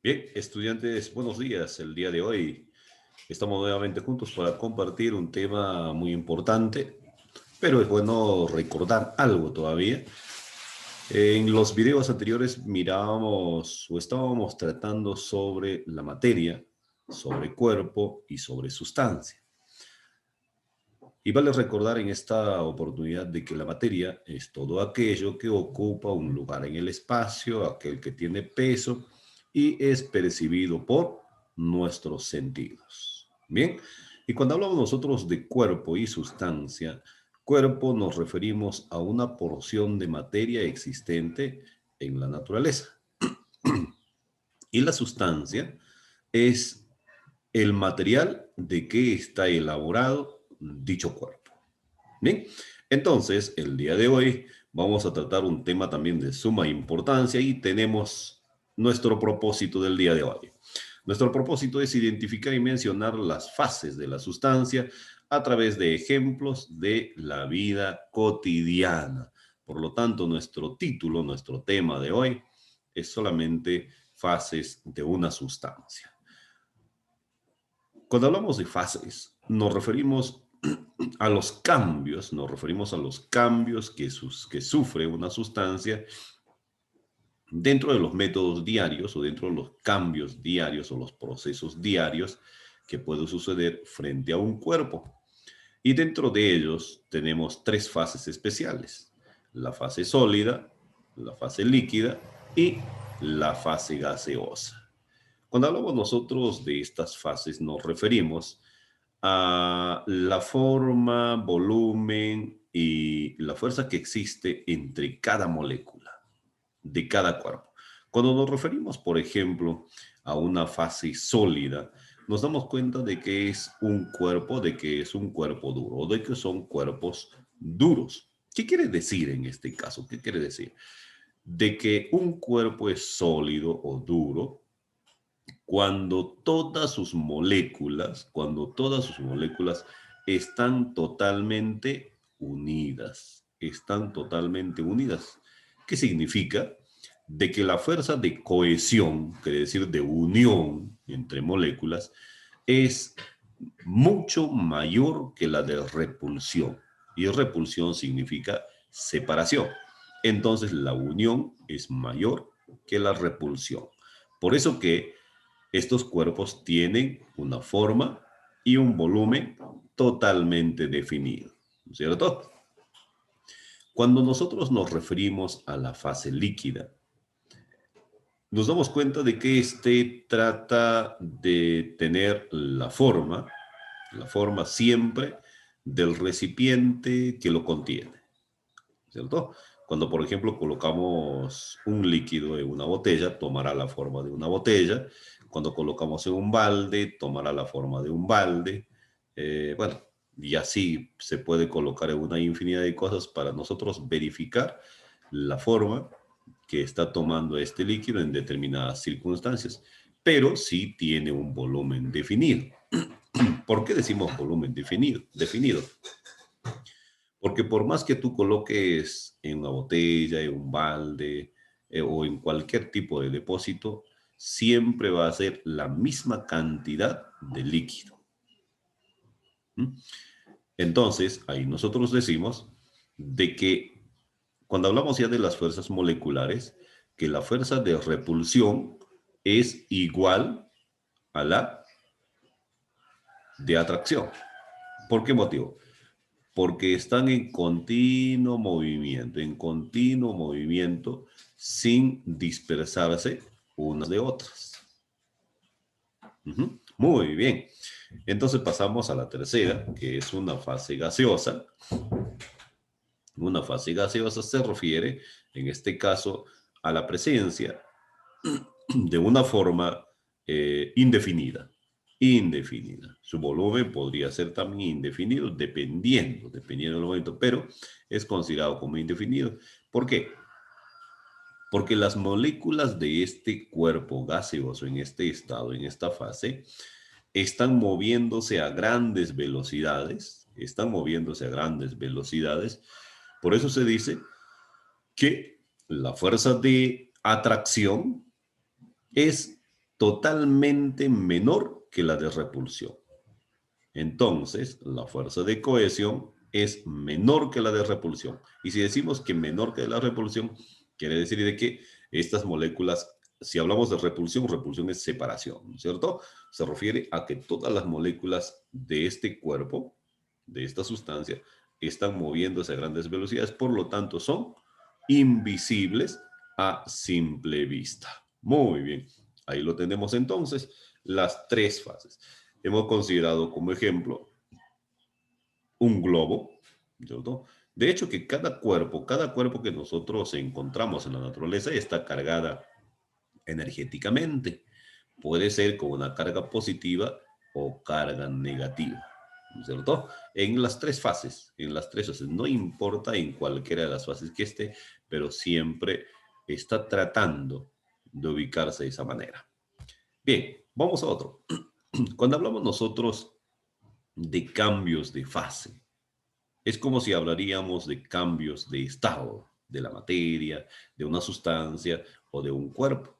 Bien, estudiantes, buenos días. El día de hoy estamos nuevamente juntos para compartir un tema muy importante, pero es bueno recordar algo todavía. En los videos anteriores mirábamos o estábamos tratando sobre la materia, sobre cuerpo y sobre sustancia. Y vale recordar en esta oportunidad de que la materia es todo aquello que ocupa un lugar en el espacio, aquel que tiene peso y es percibido por nuestros sentidos. Bien, y cuando hablamos nosotros de cuerpo y sustancia, cuerpo nos referimos a una porción de materia existente en la naturaleza. Y la sustancia es el material de que está elaborado dicho cuerpo. Bien, entonces el día de hoy vamos a tratar un tema también de suma importancia y tenemos nuestro propósito del día de hoy. Nuestro propósito es identificar y mencionar las fases de la sustancia a través de ejemplos de la vida cotidiana. Por lo tanto, nuestro título, nuestro tema de hoy es solamente fases de una sustancia. Cuando hablamos de fases, nos referimos a los cambios que sufre una sustancia dentro de los métodos diarios o dentro de los cambios diarios o los procesos diarios que puede suceder frente a un cuerpo. Y dentro de ellos tenemos tres fases especiales: la fase sólida, la fase líquida y la fase gaseosa. Cuando hablamos nosotros de estas fases, nos referimos a la forma, volumen y la fuerza que existe entre cada molécula de cada cuerpo. Cuando nos referimos, por ejemplo, a una fase sólida, nos damos cuenta de que es un cuerpo, de que es un cuerpo duro, de que son cuerpos duros. ¿Qué quiere decir en este caso? ¿Qué quiere decir? De que un cuerpo es sólido o duro cuando todas sus moléculas están totalmente unidas. ¿Qué significa? De que la fuerza de cohesión, quiere decir de unión entre moléculas, es mucho mayor que la de repulsión. Y repulsión significa separación. Entonces la unión es mayor que la repulsión. Por eso que estos cuerpos tienen una forma y un volumen totalmente definido, ¿no es cierto? Cuando nosotros nos referimos a la fase líquida, nos damos cuenta de que este trata de tener la forma siempre del recipiente que lo contiene, ¿cierto? Cuando, por ejemplo, colocamos un líquido en una botella, tomará la forma de una botella. Cuando colocamos en un balde, tomará la forma de un balde. Bueno, y así se puede colocar en una infinidad de cosas para nosotros verificar la forma que está tomando este líquido en determinadas circunstancias. Pero sí tiene un volumen definido. ¿Por qué decimos volumen definido? Porque por más que tú coloques en una botella, en un balde o en cualquier tipo de depósito, siempre va a ser la misma cantidad de líquido. ¿Mm? Entonces, ahí nosotros decimos de que cuando hablamos ya de las fuerzas moleculares, que la fuerza de repulsión es igual a la de atracción. ¿Por qué motivo? Porque están en continuo movimiento, sin dispersarse unas de otras. Muy bien. Entonces pasamos a la tercera, que es una fase gaseosa. Una fase gaseosa se refiere, en este caso, a la presencia de una forma indefinida. Su volumen podría ser también indefinido, dependiendo del momento, pero es considerado como indefinido. ¿Por qué? Porque las moléculas de este cuerpo gaseoso, en este estado, en esta fase, están moviéndose a grandes velocidades. Por eso se dice que la fuerza de atracción es totalmente menor que la de repulsión. Entonces, la fuerza de cohesión es menor que la de repulsión. Y si decimos que menor que la repulsión, quiere decir de que estas moléculas, si hablamos de repulsión, repulsión es separación, ¿no es cierto? Se refiere a que todas las moléculas de este cuerpo, de esta sustancia, están moviéndose a grandes velocidades, por lo tanto son invisibles a simple vista. Muy bien, ahí lo tenemos entonces, las tres fases. Hemos considerado como ejemplo un globo, ¿cierto? De hecho, que cada cuerpo que nosotros encontramos en la naturaleza está cargada energéticamente. Puede ser con una carga positiva o carga negativa, ¿cierto? En las tres fases, no importa en cualquiera de las fases que esté, pero siempre está tratando de ubicarse de esa manera. Bien, vamos a otro. Cuando hablamos nosotros de cambios de fase, es como si hablaríamos de cambios de estado de la materia, de una sustancia o de un cuerpo.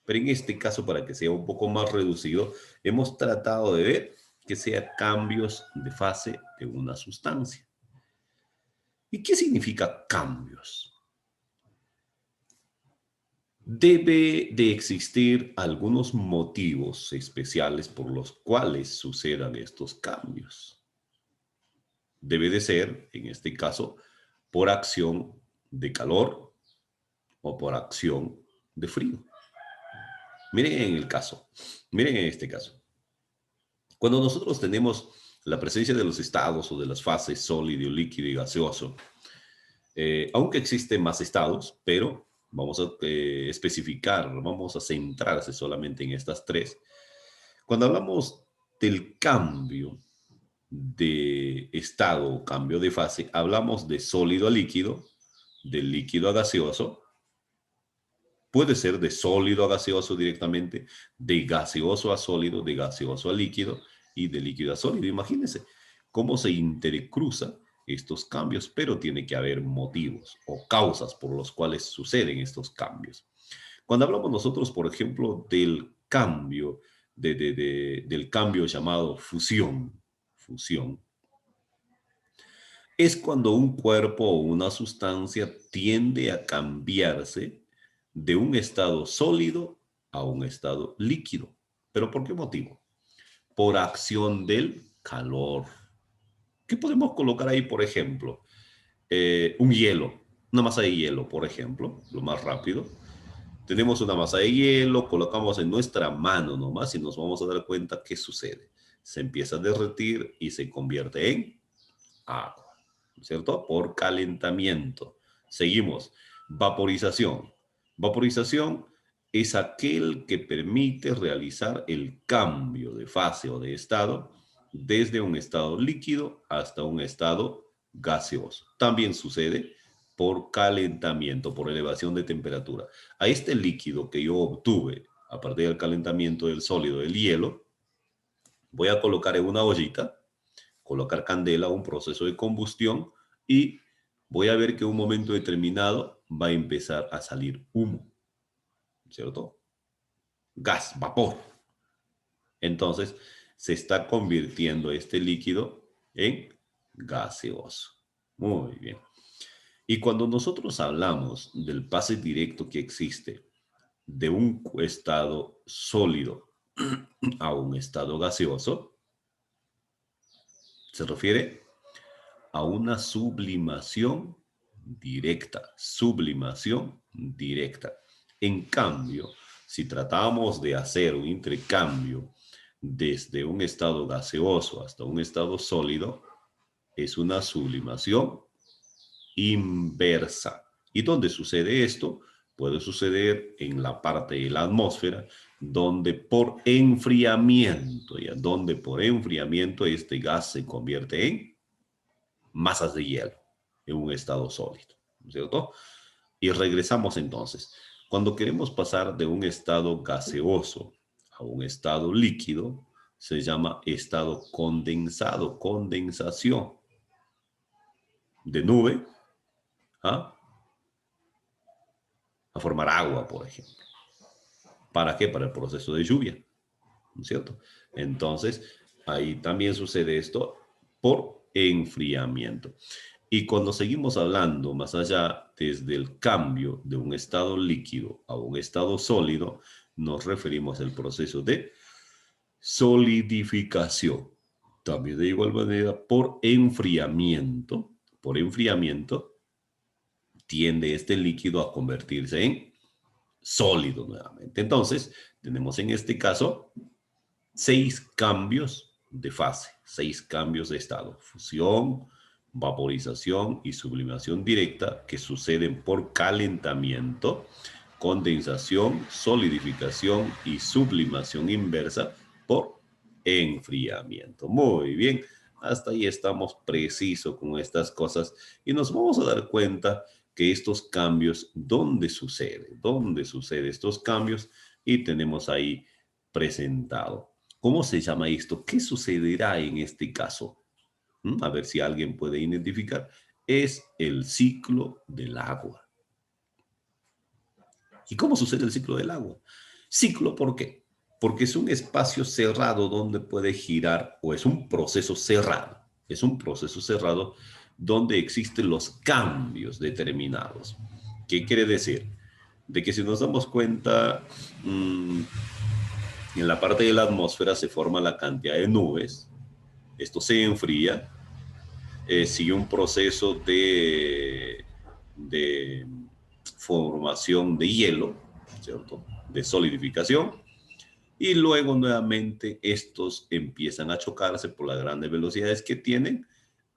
Pero en este caso, para que sea un poco más reducido, hemos tratado de ver que sea cambios de fase de una sustancia. ¿Y qué significa cambios? Debe de existir algunos motivos especiales por los cuales sucedan estos cambios. Debe de ser, en este caso, por acción de calor o por acción de frío. Miren en el caso, miren en este caso. Cuando nosotros tenemos la presencia de los estados o de las fases sólido, líquido y gaseoso, aunque existen más estados, pero vamos a especificar, vamos a centrarse solamente en estas tres. Cuando hablamos del cambio de estado o cambio de fase, hablamos de sólido a líquido, de líquido a gaseoso, puede ser de sólido a gaseoso directamente, de gaseoso a sólido, de gaseoso a líquido y de líquido a sólido. Imagínense cómo se intercruza estos cambios, pero tiene que haber motivos o causas por los cuales suceden estos cambios. Cuando hablamos nosotros, por ejemplo, del cambio, del cambio llamado fusión, es cuando un cuerpo o una sustancia tiende a cambiarse de un estado sólido a un estado líquido. ¿Pero por qué motivo? Por acción del calor. ¿Qué podemos colocar ahí, por ejemplo? Un hielo, una masa de hielo, por ejemplo, lo más rápido. Tenemos una masa de hielo, colocamos en nuestra mano nomás y nos vamos a dar cuenta qué sucede. Se empieza a derretir y se convierte en agua, ¿cierto? Por calentamiento. Seguimos. Vaporización. Vaporización es aquel que permite realizar el cambio de fase o de estado desde un estado líquido hasta un estado gaseoso. También sucede por calentamiento, por elevación de temperatura. A este líquido que yo obtuve a partir del calentamiento del sólido, del hielo, voy a colocar en una ollita, colocar candela, un proceso de combustión, y voy a ver que en un momento determinado va a empezar a salir humo, ¿cierto? Gas, vapor. Entonces se está convirtiendo este líquido en gaseoso. Muy bien. Y cuando nosotros hablamos del pase directo que existe de un estado sólido a un estado gaseoso, se refiere a una sublimación directa, sublimación directa. En cambio, si tratamos de hacer un intercambio desde un estado gaseoso hasta un estado sólido, es una sublimación inversa. ¿Y dónde sucede esto? Puede suceder en la parte de la atmósfera, donde por enfriamiento, ya donde por enfriamiento este gas se convierte en masas de hielo en un estado sólido, ¿no es cierto? Y regresamos entonces. Cuando queremos pasar de un estado gaseoso a un estado líquido, se llama estado condensado, condensación de nube ¿ah? A formar agua, por ejemplo. ¿Para qué? Para el proceso de lluvia, ¿no es cierto? Entonces, ahí también sucede esto por enfriamiento. Y cuando seguimos hablando más allá desde el cambio de un estado líquido a un estado sólido, nos referimos al proceso de solidificación. También de igual manera, por enfriamiento, tiende este líquido a convertirse en sólido nuevamente. Entonces, tenemos en este caso 6 cambios de fase, 6 cambios de estado: fusión, vaporización y sublimación directa, que suceden por calentamiento, condensación, solidificación y sublimación inversa por enfriamiento. Muy bien, hasta ahí estamos precisos con estas cosas y nos vamos a dar cuenta que estos cambios, ¿dónde sucede? ¿Dónde suceden estos cambios? Y tenemos ahí presentado. ¿Cómo se llama esto? ¿Qué sucederá en este caso? A ver si alguien puede identificar. Es el ciclo del agua. ¿Y cómo sucede el ciclo del agua? Ciclo, ¿por qué? Porque es un espacio cerrado donde puede girar, o es un proceso cerrado. Es un proceso cerrado donde existen los cambios determinados. ¿Qué quiere decir? De que si nos damos cuenta, en la parte de la atmósfera se forma la cantidad de nubes, esto se enfría, sigue un proceso de formación de hielo, ¿cierto? De solidificación, y luego nuevamente estos empiezan a chocarse por las grandes velocidades que tienen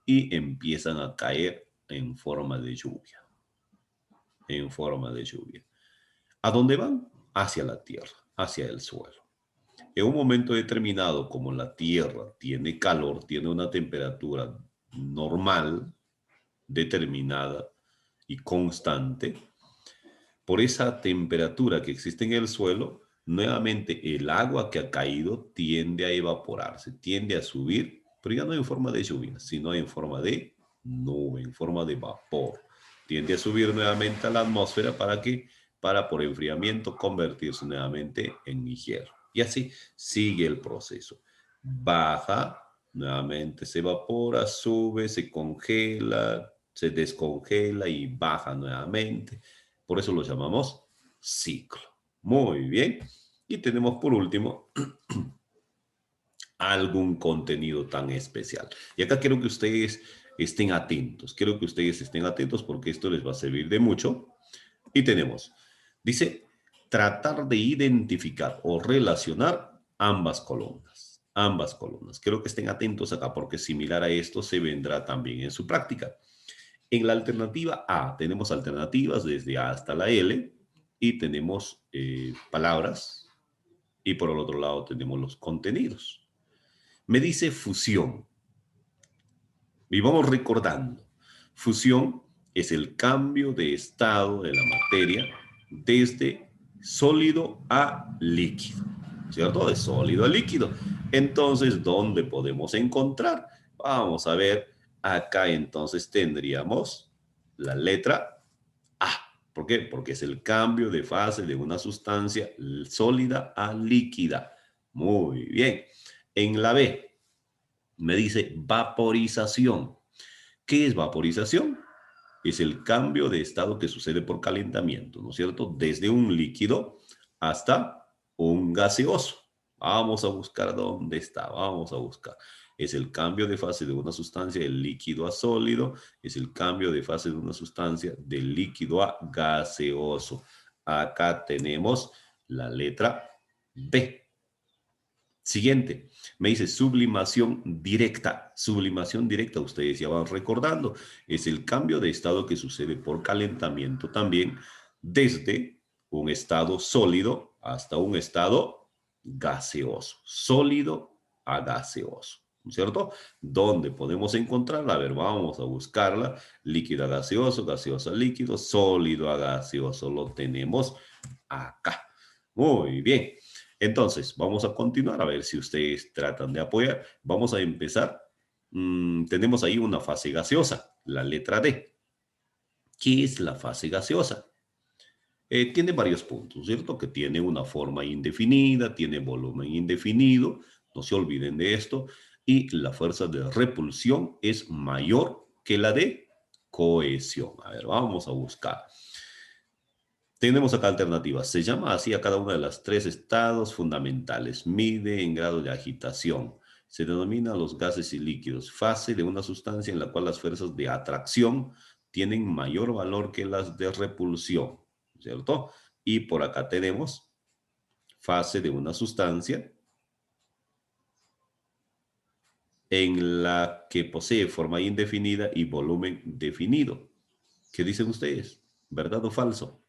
y empiezan a caer en forma de lluvia, en forma de lluvia. ¿A dónde van? Hacia la tierra, hacia el suelo. En un momento determinado, como la Tierra tiene calor, tiene una temperatura normal, determinada y constante, por esa temperatura que existe en el suelo, nuevamente el agua que ha caído tiende a evaporarse, tiende a subir, pero ya no en forma de lluvia, sino en forma de nube, en forma de vapor. Tiende a subir nuevamente a la atmósfera para que, para por enfriamiento convertirse nuevamente en hielo. Y así sigue el proceso. Baja, nuevamente se evapora, sube, se congela, se descongela y baja nuevamente. Por eso lo llamamos ciclo. Muy bien. Y tenemos por último algún contenido tan especial. Y acá quiero que ustedes estén atentos. Quiero que ustedes estén atentos porque esto les va a servir de mucho. Y tenemos, dice, tratar de identificar o relacionar ambas columnas. Ambas columnas. Quiero que estén atentos acá porque similar a esto se vendrá también en su práctica. En la alternativa A tenemos alternativas desde A hasta la L y tenemos palabras, y por el otro lado tenemos los contenidos. Me dice fusión. Y vamos recordando. Fusión es el cambio de estado de la materia desde sólido a líquido, ¿cierto? De sólido a líquido. Entonces, ¿dónde podemos encontrar? Vamos a ver, acá entonces tendríamos la letra A. ¿Por qué? Porque es el cambio de fase de una sustancia sólida a líquida. Muy bien. En la B me dice vaporización. ¿Qué es vaporización? Es el cambio de estado que sucede por calentamiento, ¿no es cierto? Desde un líquido hasta un gaseoso. Vamos a buscar dónde está, vamos a buscar. Es el cambio de fase de una sustancia de líquido a sólido, es el cambio de fase de una sustancia de líquido a gaseoso. Acá tenemos la letra B. Siguiente, me dice sublimación directa. Sublimación directa, ustedes ya van recordando, es el cambio de estado que sucede por calentamiento también desde un estado sólido hasta un estado gaseoso. Sólido a gaseoso, ¿no es cierto? ¿Dónde podemos encontrarla? A ver, vamos a buscarla. Líquido a gaseoso, gaseoso a líquido, sólido a gaseoso. Lo tenemos acá. Muy bien. Entonces, vamos a continuar a ver si ustedes tratan de apoyar. Vamos a empezar. Tenemos ahí una fase gaseosa, la letra D. ¿Qué es la fase gaseosa? Tiene varios puntos, ¿cierto? Que tiene una forma indefinida, tiene volumen indefinido, no se olviden de esto, y la fuerza de repulsión es mayor que la de cohesión. A ver, vamos a buscar. Tenemos acá alternativas. Se llama así a cada una de las tres estados fundamentales. Mide en grado de agitación. Se denomina los gases y líquidos. Fase de una sustancia en la cual las fuerzas de atracción tienen mayor valor que las de repulsión, ¿cierto? Y por acá tenemos fase de una sustancia en la que posee forma indefinida y volumen definido. ¿Qué dicen ustedes? ¿Verdad o falso?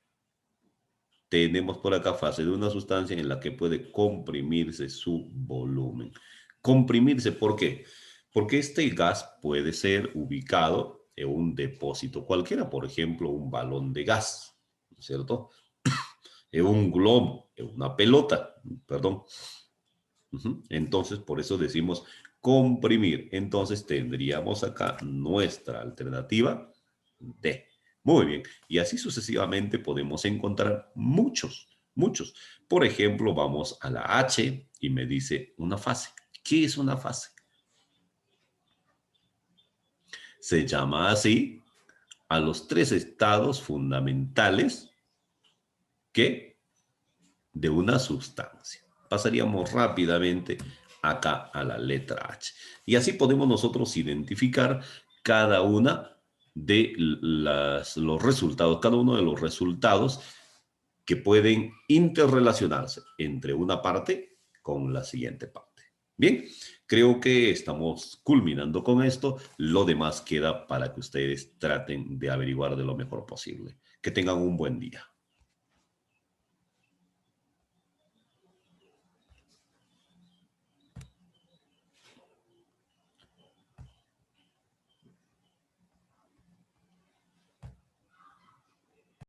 Tenemos por acá fase de una sustancia en la que puede comprimirse su volumen. Comprimirse, ¿por qué? Porque este gas puede ser ubicado en un depósito cualquiera, por ejemplo, un balón de gas, ¿cierto? En un globo, en una pelota, perdón. Entonces, por eso decimos comprimir. Entonces, tendríamos acá nuestra alternativa D. Muy bien. Y así sucesivamente podemos encontrar muchos, muchos. Por ejemplo, vamos a la H y me dice una fase. ¿Qué es una fase? Se llama así a los tres estados fundamentales que de una sustancia. Pasaríamos rápidamente acá a la letra H. Y así podemos nosotros identificar cada una de los resultados, cada uno de los resultados que pueden interrelacionarse entre una parte con la siguiente parte. Bien, creo que estamos culminando con esto. Lo demás queda para que ustedes traten de averiguar de lo mejor posible. Que tengan un buen día.